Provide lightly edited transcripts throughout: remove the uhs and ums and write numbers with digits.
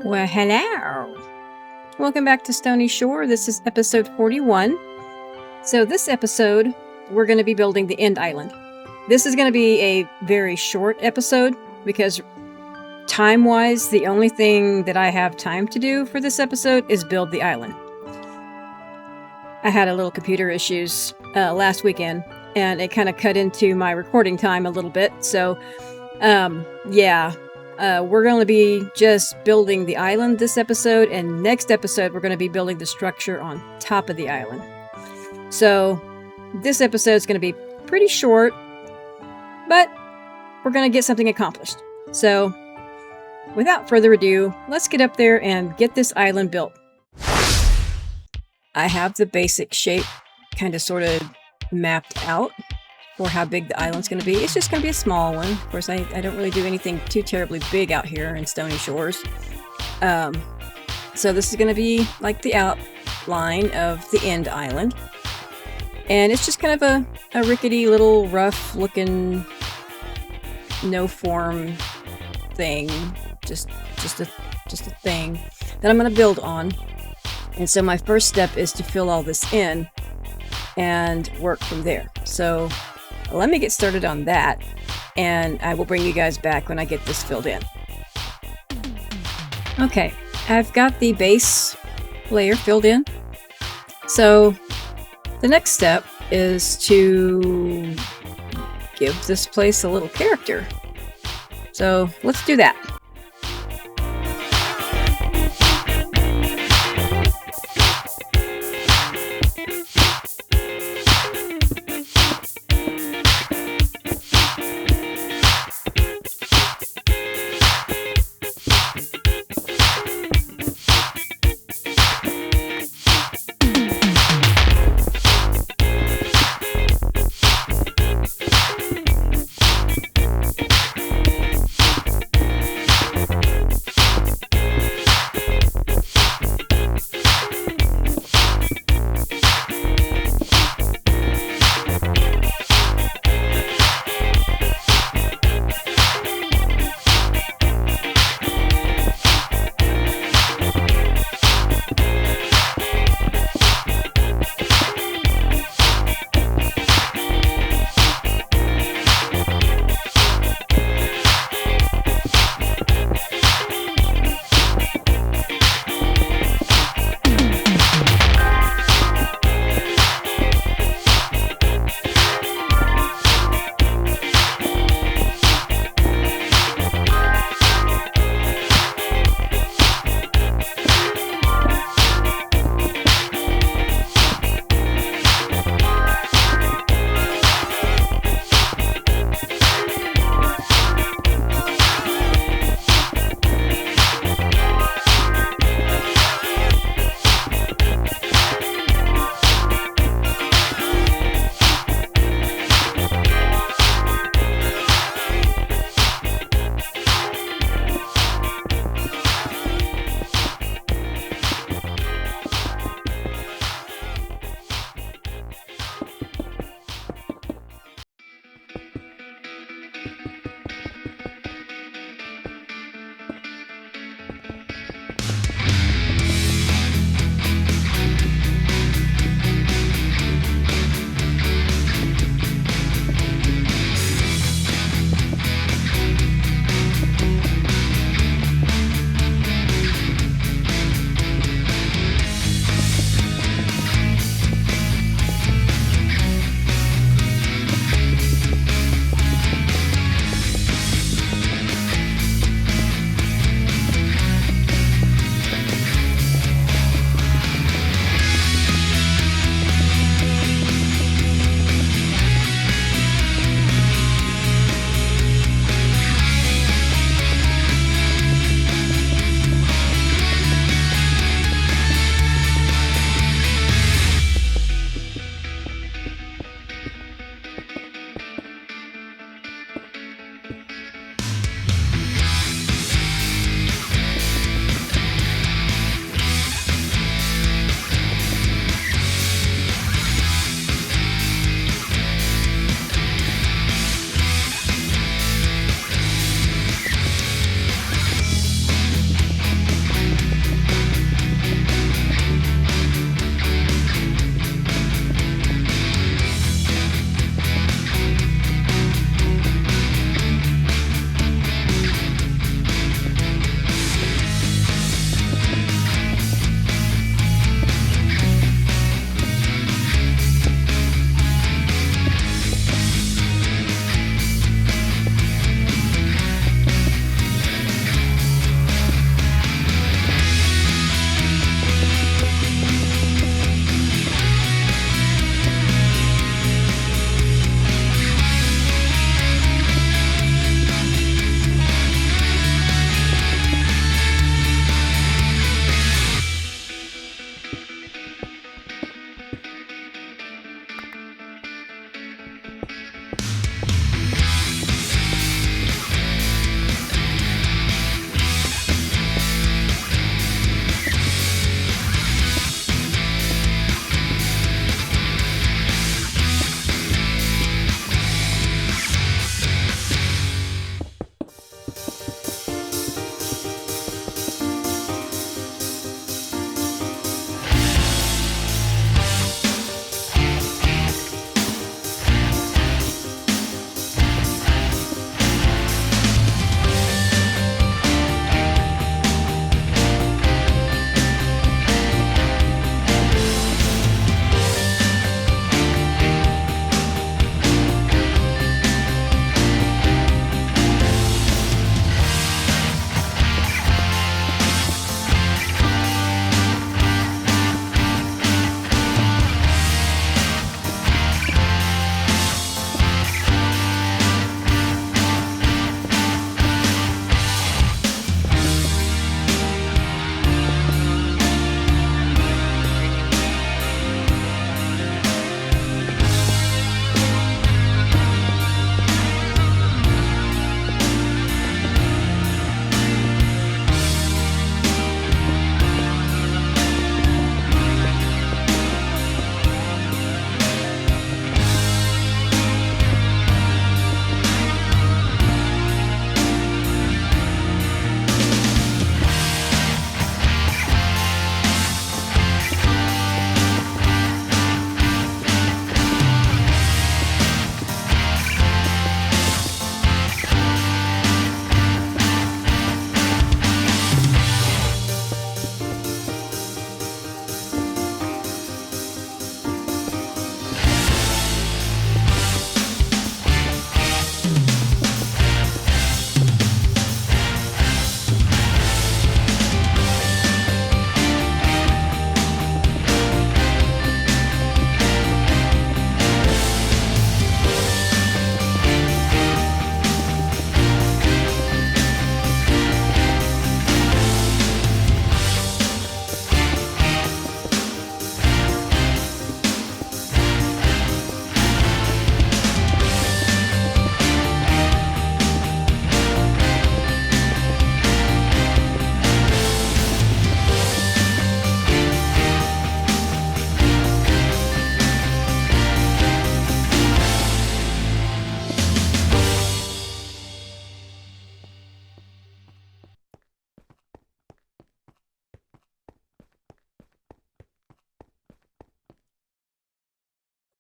Well, hello. Welcome back to Stony Shore. This is episode 41. So this episode, we're going to be building the end island. This is going to be a very short episode because time-wise, the only thing that I have time to do for this episode is build the island. I had a little computer issues last weekend, and it kind of cut into my recording time a little bit. So, we're going to be just building the island this episode, and next episode we're going to be building the structure on top of the island. So this episode is going to be pretty short, but we're going to get something accomplished. So without further ado, let's get up there and get this island built. I have the basic shape kind of sort of mapped out for how big the island's going to be. It's just going to be a small one. Of course, I don't really do anything too terribly big out here in Stony Shores. So this is going to be like the outline of the end island. And it's just kind of a rickety little rough looking no form thing. Just a thing that I'm going to build on. And so my first step is to fill all this in and work from there. So let me get started on that, and I will bring you guys back when I get this filled in. Okay, I've got the base layer filled in. So the next step is to give this place a little character. So let's do that.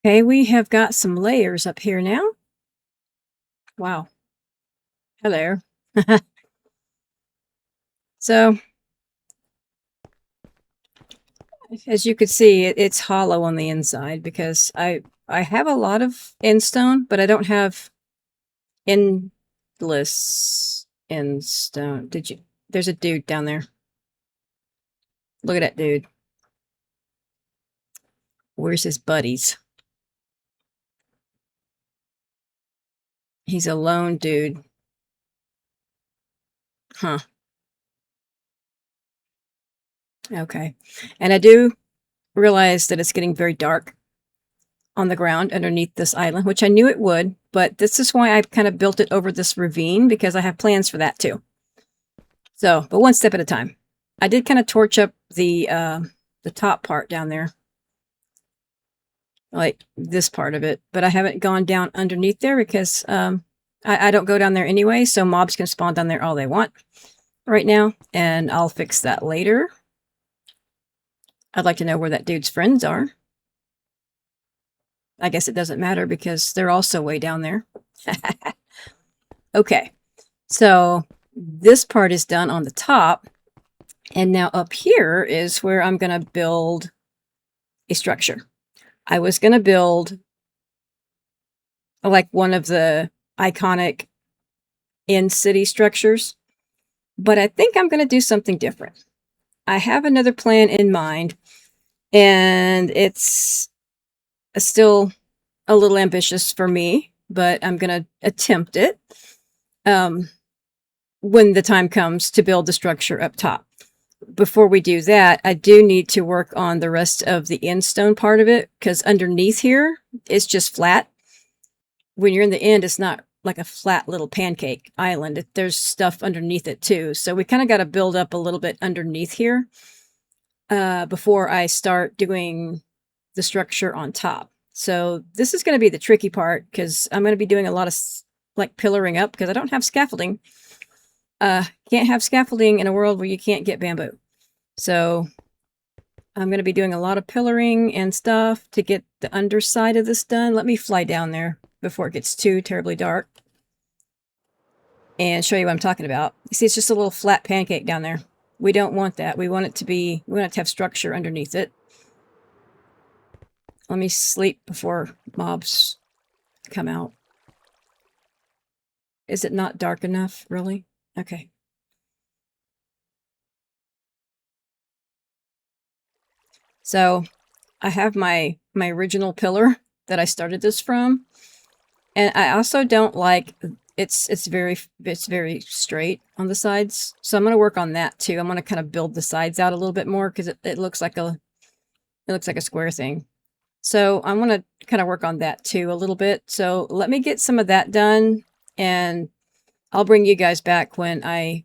Okay, we have got some layers up here now. Wow. Hello. So, as you could see, it's hollow on the inside because I have a lot of end stone, but I don't have endless end stone. Did you? There's a dude down there. Look at that dude. Where's his buddies? He's a lone dude. Huh. Okay. And I do realize that it's getting very dark on the ground underneath this island, which I knew it would, but this is why I've kind of built it over this ravine, because I have plans for that too. So, but one step at a time. I did kind of torch up the top part down there, like this part of it, but I haven't gone down underneath there because I don't go down there anyway, so mobs can spawn down there all they want right now, and I'll fix that later. I'd like to know where that dude's friends are. I guess it doesn't matter because they're also way down there. Okay, so this part is done on the top, and now up here is where I'm going to build a structure. I was going to build like one of the iconic in-city structures, but I think I'm going to do something different. I have another plan in mind, and it's still a little ambitious for me, but I'm going to attempt it when the time comes to build the structure up top. Before we do that, I do need to work on the rest of the end stone part of it, because underneath here, it's just flat. When you're in the end, it's not like a flat little pancake island. There's stuff underneath it too. So we kind of got to build up a little bit underneath here before I start doing the structure on top. So this is going to be the tricky part, because I'm going to be doing a lot of like pillaring up, because I don't have scaffolding. Can't have scaffolding in a world where you can't get bamboo. So I'm going to be doing a lot of pillaring and stuff to get the underside of this done. Let me fly down there before it gets too terribly dark and show you what I'm talking about. You see, it's just a little flat pancake down there. We don't want that. We want it to have structure underneath it. Let me sleep before mobs come out. Is it not dark enough, really? Okay. So I have my original pillar that I started this from, and I also don't like it's very straight on the sides. So I'm going to work on that too. I'm going to kind of build the sides out a little bit more, because it looks like a square thing. So I'm going to kind of work on that too a little bit. So let me get some of that done, and I'll bring you guys back when I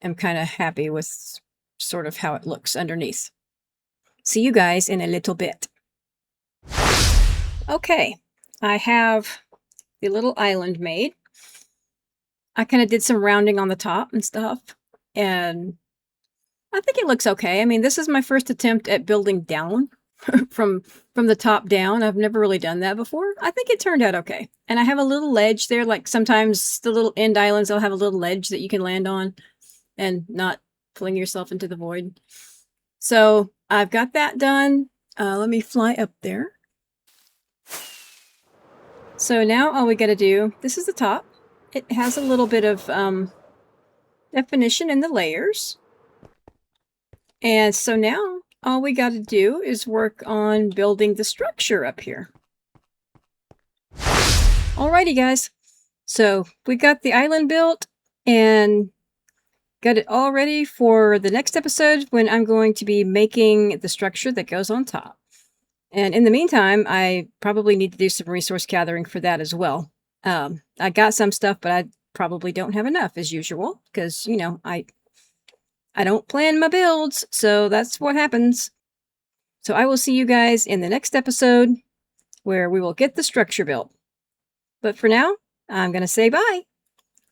am kind of happy with sort of how it looks underneath. See you guys in a little bit. Okay, I have the little island made. I kind of did some rounding on the top and stuff, and I think it looks okay. I mean, this is my first attempt at building down from the top down. I've never really done that before. I think it turned out okay. And I have a little ledge there. Like sometimes the little end islands, they'll have a little ledge that you can land on and not fling yourself into the void. So I've got that done. Let me fly up there. So now all we got to do, this is the top. It has a little bit of definition in the layers. And so now all we got to do is work on building the structure up here. Alrighty, guys. So we got the island built and got it all ready for the next episode, when I'm going to be making the structure that goes on top. And in the meantime, I probably need to do some resource gathering for that as well. I got some stuff, but I probably don't have enough as usual, because, you know, I don't plan my builds, so that's what happens. So I will see you guys in the next episode, where we will get the structure built. But for now, I'm going to say bye.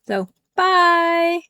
So, bye!